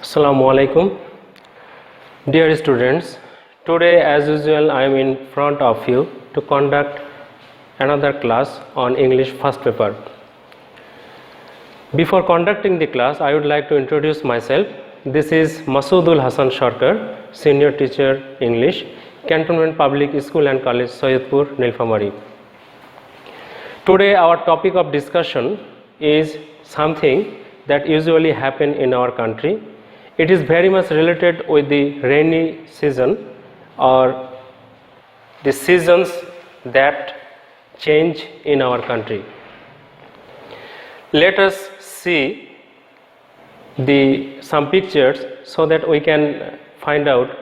Assalamu alaikum. Dear students, today as usual I am in front of you to conduct another class on English first paper. Before conducting the class, I would like to introduce myself. This is Masoodul Hassan Sarkar, Senior Teacher English, Cantonment Public School and College, Sayyidpur, Nilphamari. Today our topic of discussion is something that usually happen in our country. It is very much related with the rainy season or the seasons that change in our country. Let us see some pictures so that we can find out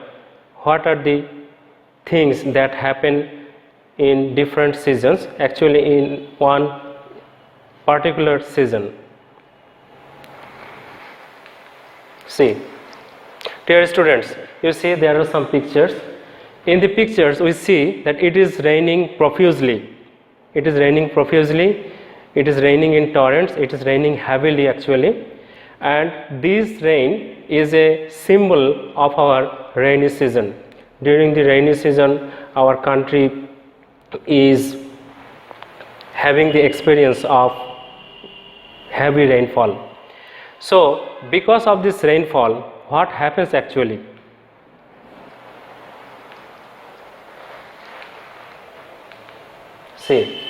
what are the things that happen in different seasons, actually in one particular season. See, dear students, you see there are some pictures. In the pictures we see that it is raining profusely. It is raining profusely, it is raining in torrents, it is raining heavily actually, and this rain is a symbol of our rainy season. During the rainy season our country is having the experience of heavy rainfall. So because of this rainfall, what happens actually? See,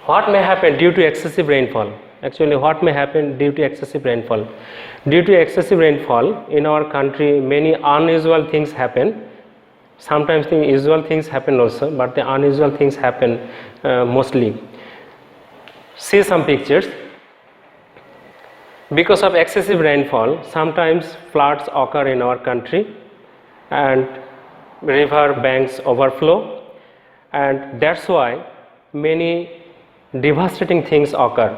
what may happen due to excessive rainfall? Actually, what may happen due to excessive rainfall? Due to excessive rainfall in our country, many unusual things happen. Sometimes the usual things happen also, but the unusual things happen mostly. See some pictures. Because of excessive rainfall, sometimes floods occur in our country and river banks overflow, and that's why many devastating things occur.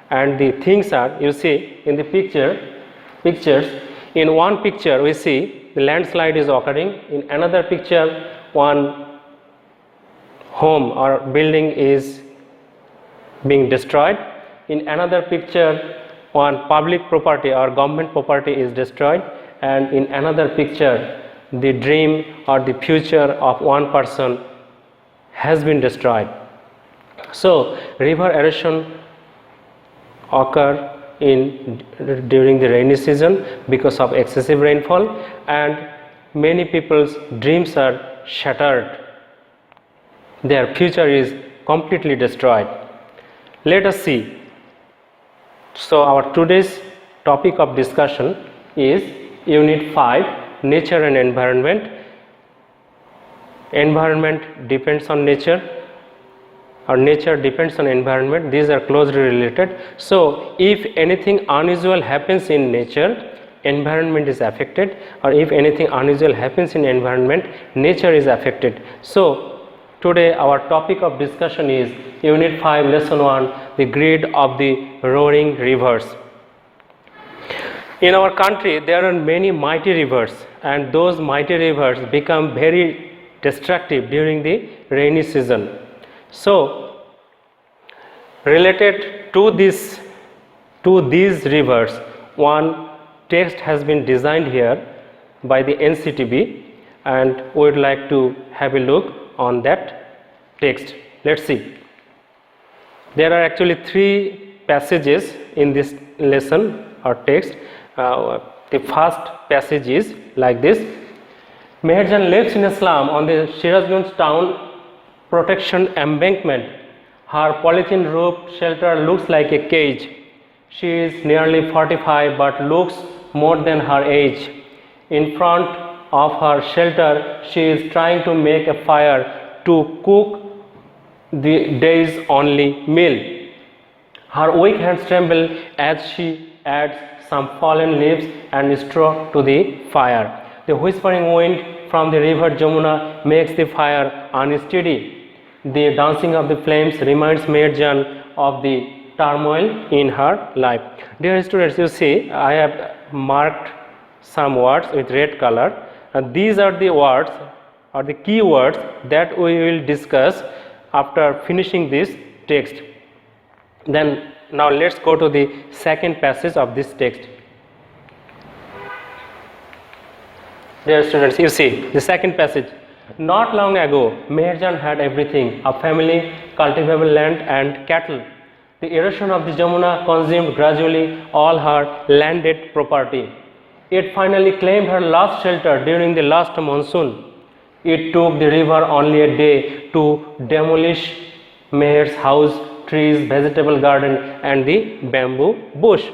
And the things are, you see in the pictures, in one picture we see the landslide is occurring, in another picture one home or building is being destroyed, in another picture one public property or government property is destroyed, and in another picture the dream or the future of one person has been destroyed. So river erosion occur during the rainy season because of excessive rainfall, and many people's dreams are shattered. Their future is completely destroyed. Let us see. So our today's topic of discussion is Unit 5, Nature and Environment. Environment depends on nature, or nature depends on environment. These are closely related. So if anything unusual happens in nature, environment is affected, or if anything unusual happens in environment, nature is affected. So today our topic of discussion is Unit 5, Lesson 1, the grid of the roaring rivers. In our country there are many mighty rivers, and those mighty rivers become very destructive during the rainy season. So related to these rivers, one text has been designed here by the NCTB, and we would like to have a look on that text. Let's see. There are actually 3 passages in this lesson or text. The first passage is like this: Meherjan lives in a slum on the Shirazganj town protection embankment. Her polythene roofed shelter looks like a cage. She is nearly 45 but looks more than her age. In front of her shelter, she is trying to make a fire to cook the day's only meal. Her weak hands tremble as she adds some fallen leaves and straw to the fire. The whispering wind from the river Jamuna makes the fire unsteady. The dancing of the flames reminds Meherjan of the turmoil in her life. Dear students, you see I have marked some words with red color, and these are the words or the key words that we will discuss after finishing this text. Then now let's go to the second passage of this text. Dear students, you see the second passage. Not long ago, Meherjan had everything: a family, cultivable land, and cattle. The erosion of the Jamuna consumed gradually all her landed property. It finally claimed her last shelter during the last monsoon. It took the river only a day to demolish Meher's house, trees, vegetable garden, and the bamboo bush.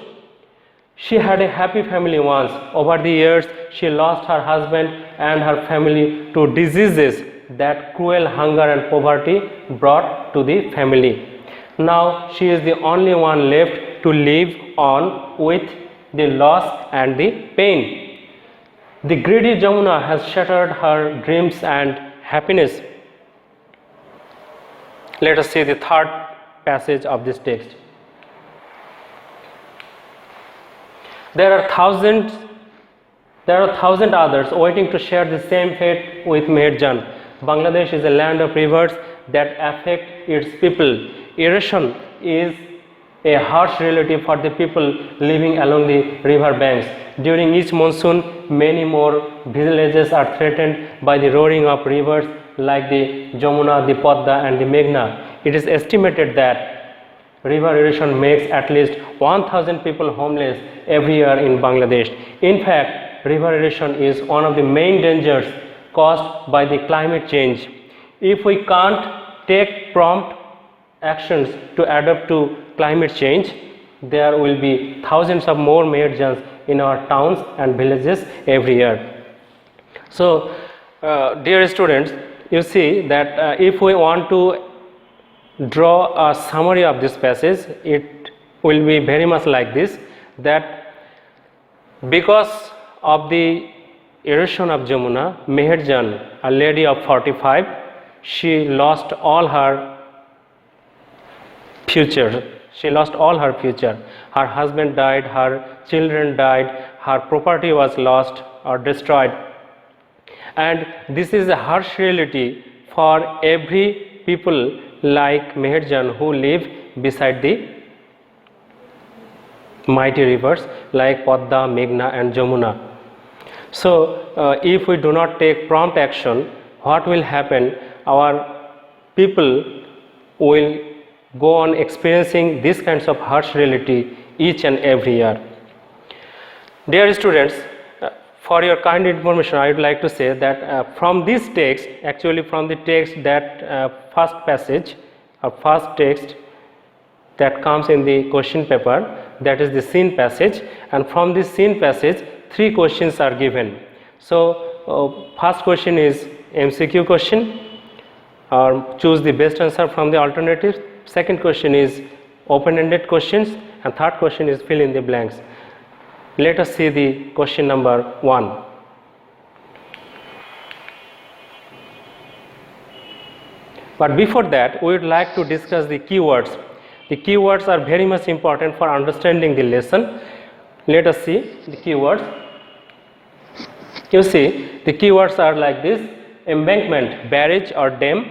She had a happy family once. Over the years, she lost her husband and her family to diseases that cruel hunger and poverty brought to the family. Now she is the only one left to live on with the loss and the pain. The greedy Jamuna has shattered her dreams and happiness. Let us see the third passage of this text. There are thousand others waiting to share the same fate with Meherjan. Bangladesh is a land of rivers that affect its people. Erosion is a harsh reality for the people living along the river banks. During each monsoon, many more villages are threatened by the roaring of rivers like the Jamuna, the Padma, and the Meghna. It is estimated that river erosion makes at least 1,000 people homeless every year in Bangladesh. In fact, river erosion is one of the main dangers caused by the climate change. If we can't take prompt actions to adapt to climate change, there will be thousands of more Meherjans in our towns and villages every year. So, dear students, you see that if we want to draw a summary of this passage, it will be very much like this: that because of the erosion of Jamuna, Meherjan, a lady of 45, she lost all her future. She lost all her future. Her husband died, her children died, her property was lost or destroyed. And this is a harsh reality for every people like Meherjan who live beside the mighty rivers like Padma, Meghna, and Jamuna. So, if we do not take prompt action, what will happen? Our people will go on experiencing these kinds of harsh reality each and every year. Dear students, for your kind information, I would like to say that from this text, actually from the text that first passage or first text that comes in the question paper, that is the scene passage, and from this scene passage 3 questions are given. So first question is MCQ question, or choose the best answer from the alternatives. Second question is open-ended questions, and third question is fill in the blanks. Let us see the question number 1. But before that, we would like to discuss the keywords. The keywords are very much important for understanding the lesson. Let us see the keywords. You see, the keywords are like this: embankment, barrage or dam.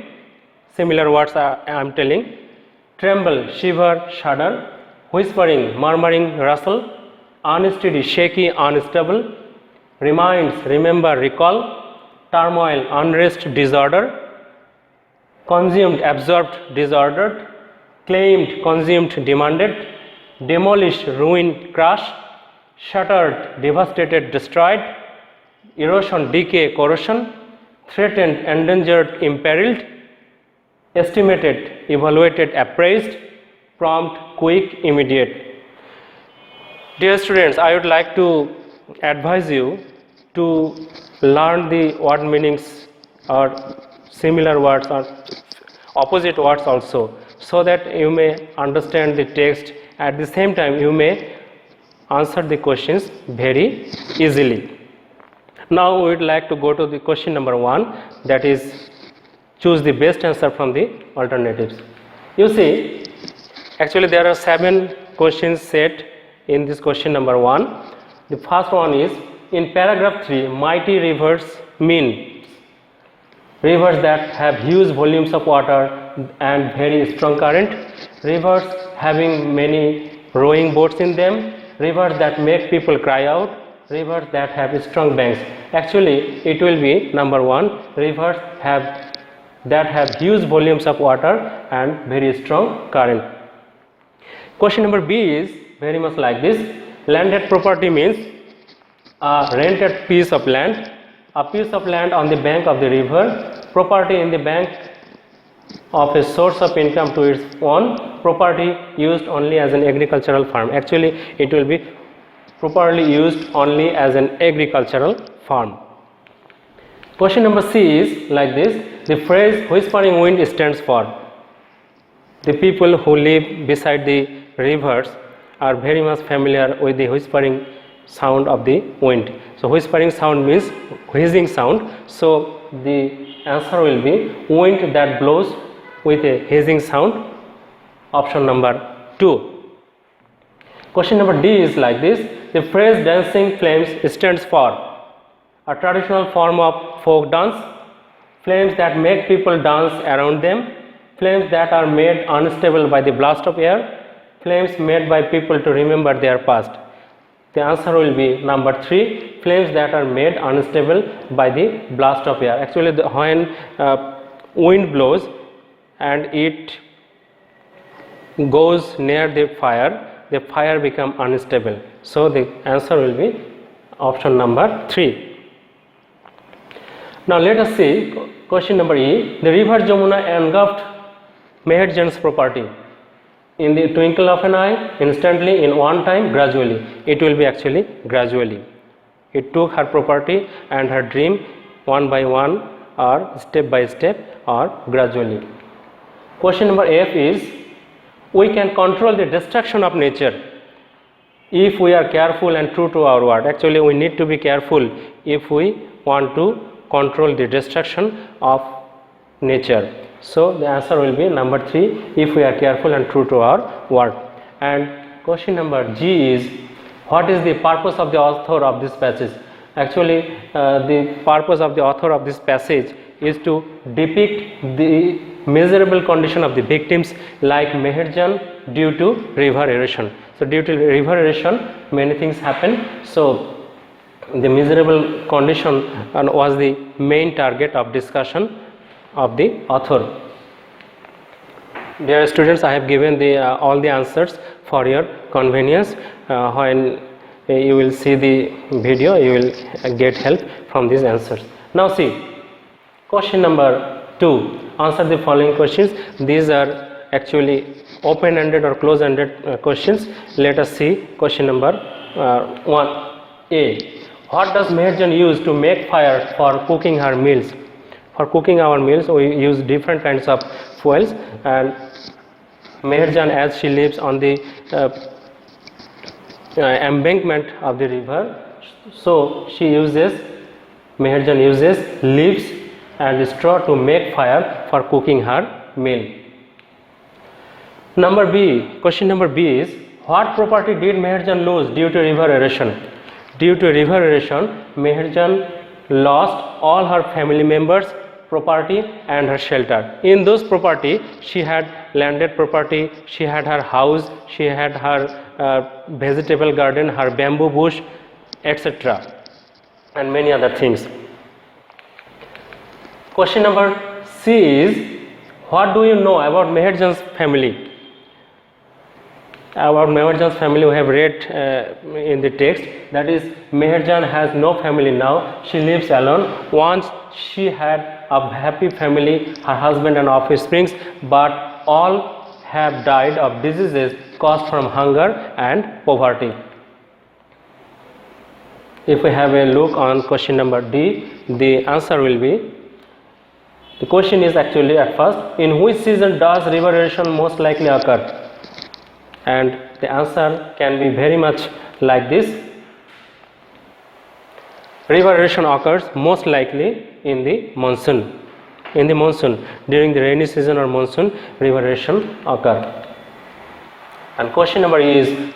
Similar words I am telling. Tremble, shiver, shudder. Whispering, murmuring, rustle. Unsteady, shaky, unstable. Reminds, remember, recall. Turmoil, unrest, disorder. Consumed, absorbed, disordered. Claimed, consumed, demanded. Demolished, ruined, crushed. Shattered, devastated, destroyed. Erosion, decay, corrosion. Threatened, endangered, imperiled. Estimated, evaluated, appraised. Prompt, quick, immediate. Dear students, I would like to advise you to learn the word meanings or similar words or opposite words also, so that you may understand the text. At the same time, you may answer the questions very easily. Now we would like to go to the question number 1, that is choose the best answer from the alternatives. You see, actually there are 7 questions set in this question number 1. The first one is, in paragraph 3, mighty rivers means rivers that have huge volumes of water and very strong current, rivers having many rowing boats in them, rivers that make people cry out, rivers that have strong banks. Actually, it will be number 1, rivers that have huge volumes of water and very strong current. Question number B is very much like this. Landed property means a rented piece of land, a piece of land on the bank of the river, property in the bank of a source of income to its own, property used only as an agricultural farm. Actually, it will be properly used only as an agricultural farm. Question number C is like this. The phrase whispering wind stands for. The people who live beside the rivers are very much familiar with the whispering sound of the wind. So whispering sound means wheezing sound. So the answer will be wind that blows with a hissing sound, option number 2. Question number D is like this. The phrase dancing flames stands for a traditional form of folk dance, flames that make people dance around them, flames that are made unstable by the blast of air, flames made by people to remember their past. The answer will be number 3, flames that are made unstable by the blast of air. Actually, when wind blows and it goes near the fire becomes unstable. So the answer will be option number 3. Now let us see question number E. The river Jamuna engulfed Meher Jan's property in the twinkle of an eye, instantly, in one time, gradually. It will be actually gradually. It took her property and her dream one by one, or step by step, or gradually. Question number F is, we can control the destruction of nature if we are careful and true to our word. Actually, we need to be careful if we want to control the destruction of nature. So the answer will be number 3, if we are careful and true to our word. And question number G is, what is the purpose of the author of this passage? Actually, the purpose of the author of this passage is to depict the miserable condition of the victims like Meher Jan due to river erosion. So due to river erosion, many things happen. So the miserable condition was the main target of discussion of the author. Dear students, I have given all the answers for your convenience. When you will see the video, you will get help from these answers. Now see, question number 2. Answer the following questions. These are actually open-ended or close-ended questions. Let us see question number 1A. What does Meher Jan use to make fire for cooking her meals? For cooking our meals, we use different kinds of fuels, and Meher Jan, as she lives on the embankment of the river, so Meher Jan uses leaves and straw to make fire for cooking her meal. Number B, question number B is, what property did Meher Jan lose due to river erosion? Due to river erosion, Meher Jan lost all her family members, property and her shelter. In those property, she had landed property, she had her house, she had her vegetable garden, her bamboo bush, etc. and many other things. Question number C is, what do you know about Meher Jan's family? About Meher Jan's family we have read in the text, that is, Meher Jan has no family now, she lives alone. Once she had a happy family, her husband and offspring, but all have died of diseases caused from hunger and poverty. If we have a look on question number D, the answer will be, the question is actually at first, in which season does river erosion most likely occur? And the answer can be very much like this. River erosion occurs most likely in the monsoon. In the monsoon, during the rainy season or monsoon, river erosion occur. And question number is,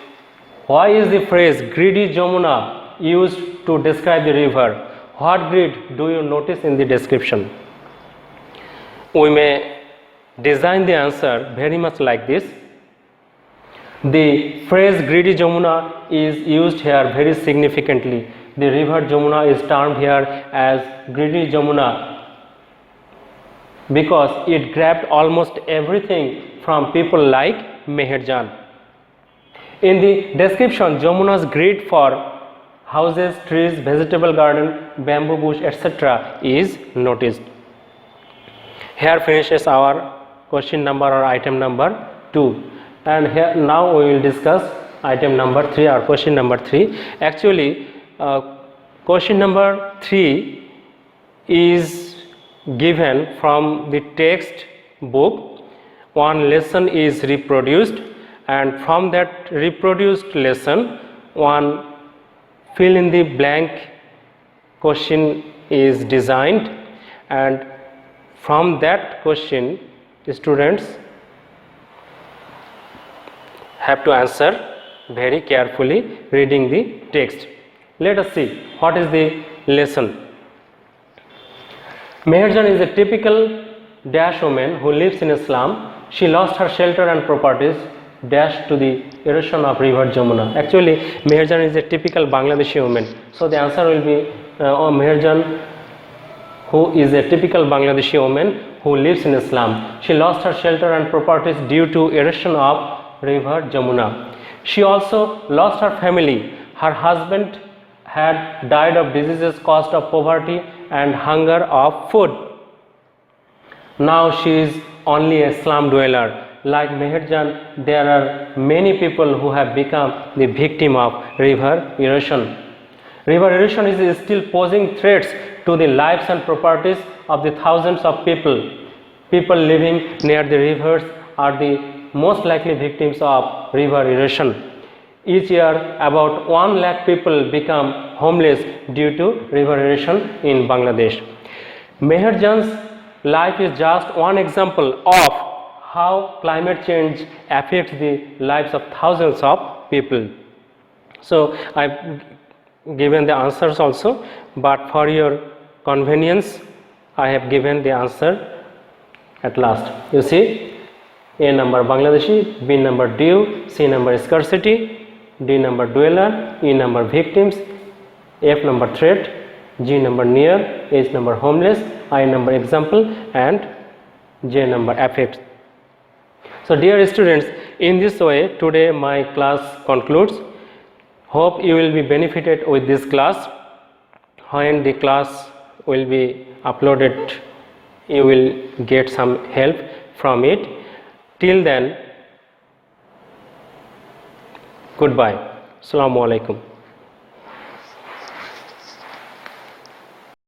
why is the phrase greedy Jamuna used to describe the river? What greed do you notice in the description? We may design the answer very much like this. The phrase greedy Jamuna is used here very significantly. The river Jamuna is termed here as greedy Jamuna because it grabbed almost everything from people like Meherjan. In the description, Jamuna's greed for houses, trees, vegetable garden, bamboo bush, etc. is noticed. Here finishes our question number or item number 2, and here now we will discuss item number 3 or question number 3. Actually, question number 3 is given from the text book. One lesson is reproduced, and from that reproduced lesson one fill in the blank question is designed, and from that question students have to answer very carefully reading the text. Let us see what is the lesson. Meherjan is a typical dash woman who lives in Islam. She lost her shelter and properties dash to the erosion of river Jamuna. Actually, Meherjan is a typical Bangladeshi woman. So the answer will be Meherjan, who is a typical Bangladeshi woman who lives in Islam. She lost her shelter and properties due to erosion of river Jamuna. She also lost her family. Her husband had died of diseases caused of poverty and hunger of food. Now she is only a slum dweller. Like Meherjan, there are many people who have become the victim of river erosion. River erosion is still posing threats to the lives and properties of the thousands of people. People living near the rivers are the most likely victims of river erosion. Each year, about 1 lakh people become homeless due to river erosion in Bangladesh. Meherjan's life is just one example of how climate change affects the lives of thousands of people. So I've given the answers also, but for your convenience I have given the answer at last. You see, A number Bangladeshi, B number due, C number scarcity, D number dweller, E number victims, F number threat, G number near, H number homeless, I number example, and J number affects. So dear students, in this way today my class concludes. Hope you will be benefited with this class. When the class will be uploaded, you will get some help from it. Till then, goodbye. Assalamu alaikum.